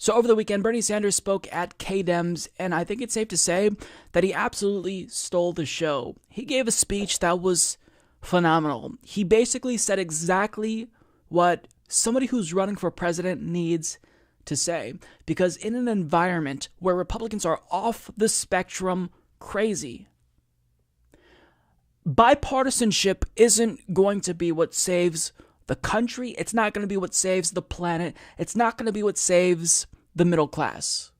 So over the weekend, Bernie Sanders spoke at CADems, and I think it's safe to say that he absolutely stole the show. He gave a speech that was phenomenal. He basically said exactly what somebody who's running for president needs to say. Because in an environment where Republicans are off the spectrum crazy, bipartisanship isn't going to be what saves the country. It's not going to be what saves the planet. It's not going to be what saves the middle class.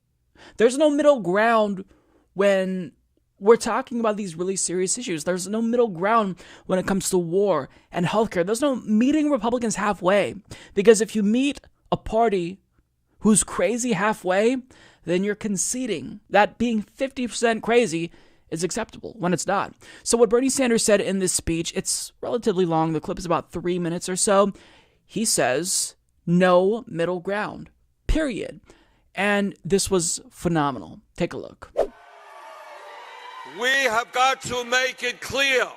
There's no middle ground when we're talking about these really serious issues. There's no middle ground when it comes to war and healthcare. There's no meeting Republicans halfway. Because if you meet a party who's crazy halfway, then you're conceding that being 50% crazy is acceptable when it's not. So what Bernie Sanders said in this speech, it's relatively long. The clip is about 3 minutes or so. He says, no middle ground, period. And this was phenomenal. Take a look. We have got to make it clear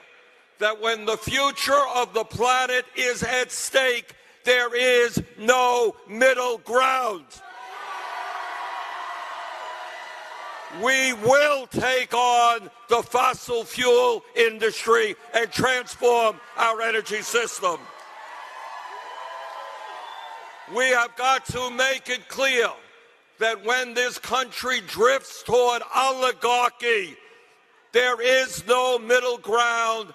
that when the future of the planet is at stake, there is no middle ground. We will take on the fossil fuel industry and transform our energy system. We have got to make it clear that when this country drifts toward oligarchy, there is no middle ground.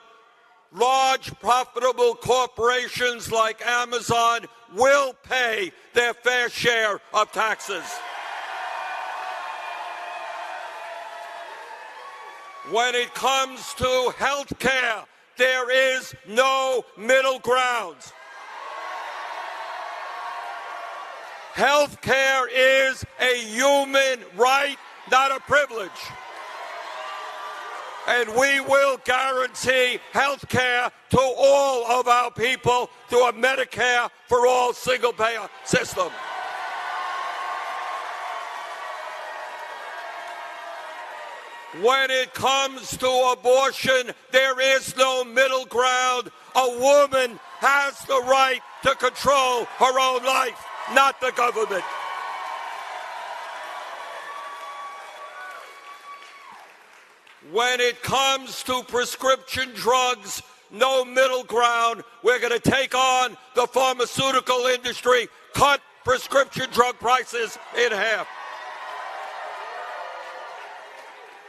Large, profitable corporations like Amazon will pay their fair share of taxes. When it comes to health care, there is no middle ground. Health care is a human right, not a privilege. And we will guarantee health care to all of our people through a Medicare for all single-payer system. When it comes to abortion, there is no middle ground. A woman has the right to control her own life, not the government. When it comes to prescription drugs, no middle ground. We're going to take on the pharmaceutical industry, cut prescription drug prices in half.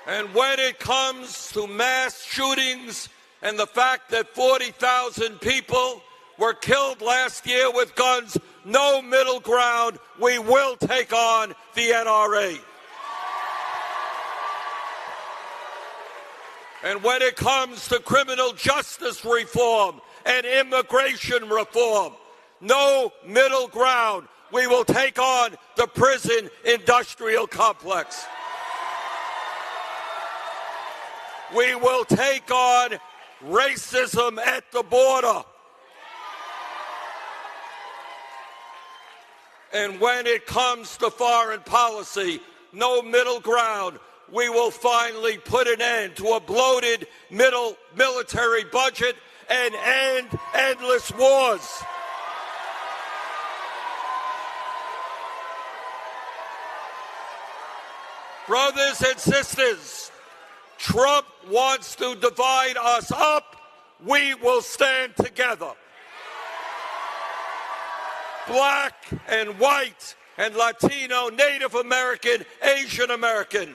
And when it comes to mass shootings and the fact that 40,000 people were killed last year with guns, no middle ground. We will take on the NRA. And when it comes to criminal justice reform and immigration reform, no middle ground. We will take on the prison industrial complex. We will take on racism at the border. And when it comes to foreign policy, no middle ground. We will finally put an end to a bloated military budget and end endless wars. Brothers and sisters, Trump wants to divide us up. We will stand together. Black and white and Latino, Native American, Asian American.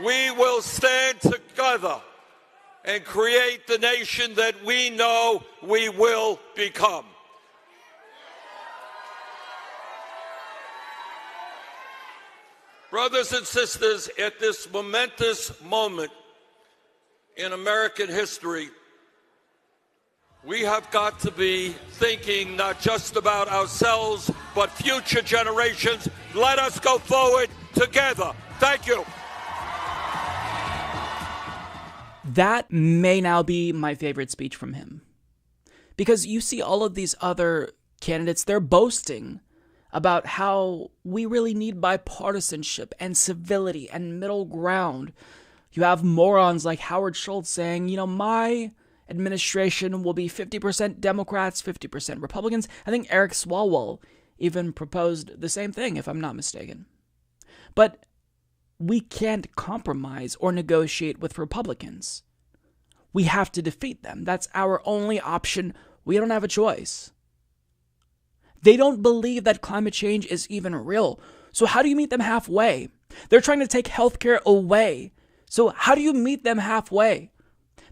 We will stand together and create the nation that we know we will become. Brothers and sisters, at this momentous moment in American history, we have got to be thinking not just about ourselves, but future generations. Let us go forward together. Thank you. That may now be my favorite speech from him. Because you see all of these other candidates, they're boasting about how we really need bipartisanship and civility and middle ground. You have morons like Howard Schultz saying, you know, my administration will be 50% Democrats, 50% Republicans. I think Eric Swalwell even proposed the same thing, if I'm not mistaken. But we can't compromise or negotiate with Republicans. We have to defeat them. That's our only option. We don't have a choice. They don't believe that climate change is even real. So how do you meet them halfway? They're trying to take healthcare away. So how do you meet them halfway?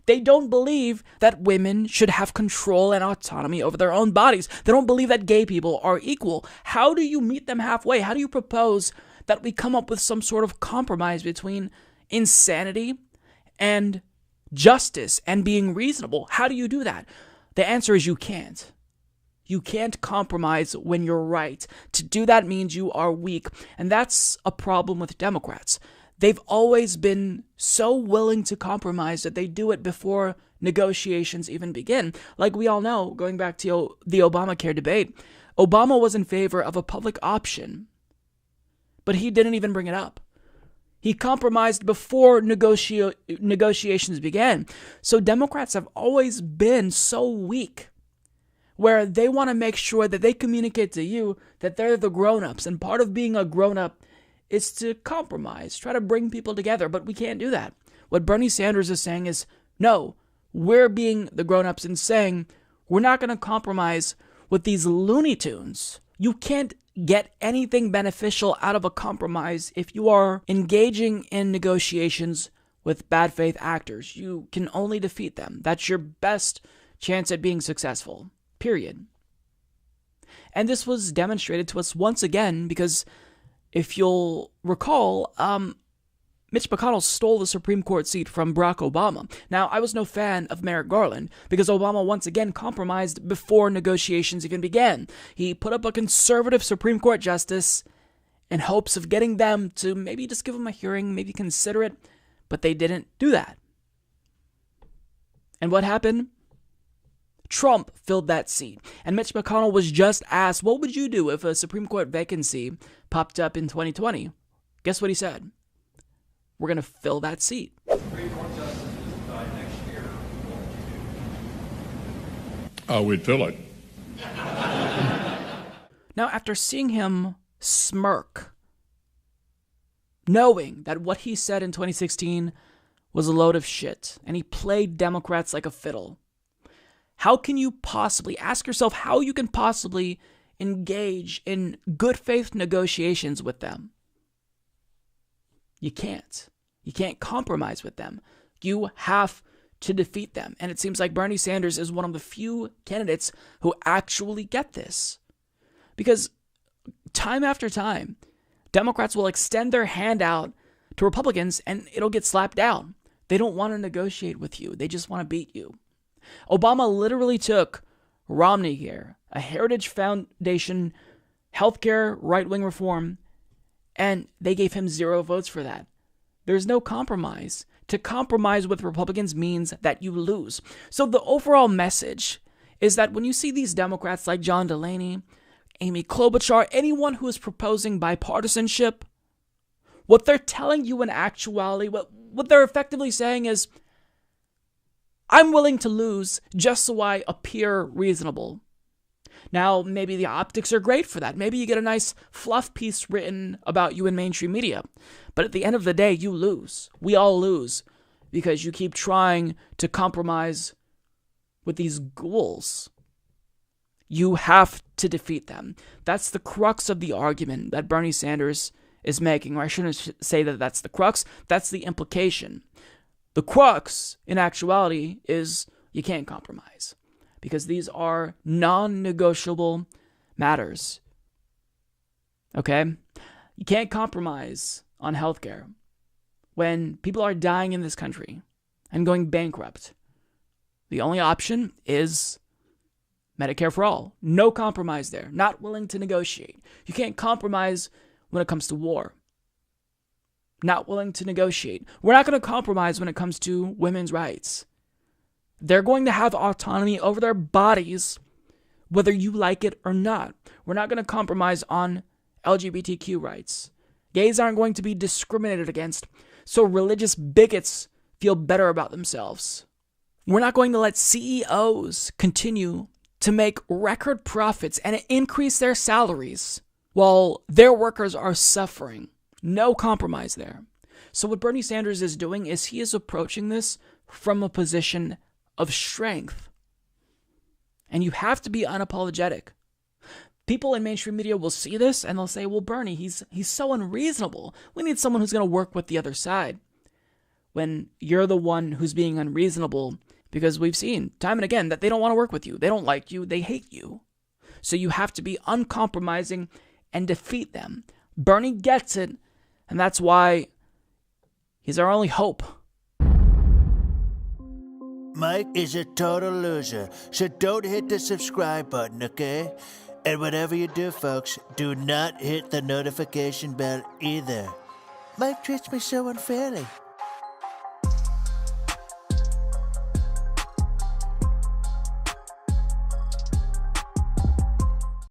They don't believe that women should have control and autonomy over their own bodies. They don't believe that gay people are equal. How do you meet them halfway? How do you propose that we come up with some sort of compromise between insanity and justice and being reasonable? How do you do that? The answer is you can't. You can't compromise when you're right. To do that means you are weak. And that's a problem with Democrats. They've always been so willing to compromise that they do it before negotiations even begin. Like we all know, going back to the Obamacare debate, Obama was in favor of a public option, but he didn't even bring it up. He compromised before negotiations began. So Democrats have always been so weak, where they want to make sure that they communicate to you that they're the grown-ups, and part of being a grown-up is to compromise, try to bring people together, but we can't do that. What Bernie Sanders is saying is, no, we're being the grown-ups and saying, we're not going to compromise with these Looney Tunes. You can't get anything beneficial out of a compromise if you are engaging in negotiations with bad faith actors. You can only defeat them. That's your best chance at being successful, period. And this was demonstrated to us once again because if you'll recall, Mitch McConnell stole the Supreme Court seat from Barack Obama. Now, I was no fan of Merrick Garland because Obama once again compromised before negotiations even began. He put up a conservative Supreme Court justice in hopes of getting them to maybe just give him a hearing, maybe consider it, but they didn't do that. And what happened? Trump filled that seat. And Mitch McConnell was just asked, what would you do if a Supreme Court vacancy popped up in 2020? Guess what he said? We're going to fill that seat. We'd fill it. Now, after seeing him smirk, knowing that what he said in 2016 was a load of shit, and he played Democrats like a fiddle, how can you possibly, ask yourself how you can possibly engage in good faith negotiations with them? You can't. You can't compromise with them. You have to defeat them. And it seems like Bernie Sanders is one of the few candidates who actually get this. Because time after time, Democrats will extend their hand out to Republicans and it'll get slapped down. They don't want to negotiate with you. They just want to beat you. Obama literally took Romney here, a Heritage Foundation healthcare right-wing reform, and they gave him 0 votes for that. There's no compromise. To compromise with Republicans means that you lose. So the overall message is that when you see these Democrats like John Delaney, Amy Klobuchar, anyone who is proposing bipartisanship, what they're telling you in actuality, what they're effectively saying is, I'm willing to lose just so I appear reasonable. Now, maybe the optics are great for that. Maybe you get a nice fluff piece written about you in mainstream media. But at the end of the day, you lose. We all lose because you keep trying to compromise with these ghouls. You have to defeat them. That's the crux of the argument that Bernie Sanders is making. Or I shouldn't say that that's the crux. That's the implication. The crux, in actuality, is you can't compromise because these are non-negotiable matters. Okay? You can't compromise on healthcare when people are dying in this country and going bankrupt. The only option is Medicare for all. No compromise there. Not willing to negotiate. You can't compromise when it comes to war. Not willing to negotiate. We're not going to compromise when it comes to women's rights. They're going to have autonomy over their bodies, whether you like it or not. We're not going to compromise on LGBTQ rights. Gays aren't going to be discriminated against, so religious bigots feel better about themselves. We're not going to let CEOs continue to make record profits and increase their salaries while their workers are suffering. No compromise there. So what Bernie Sanders is doing is he is approaching this from a position of strength. And you have to be unapologetic. People in mainstream media will see this and they'll say, well, Bernie, he's so unreasonable. We need someone who's going to work with the other side. When you're the one who's being unreasonable, because we've seen time and again that they don't want to work with you. They don't like you. They hate you. So you have to be uncompromising and defeat them. Bernie gets it, and that's why he's our only hope. Mike is a total loser, so don't hit the subscribe button, okay? And whatever you do, folks, do not hit the notification bell either. Mike treats me so unfairly.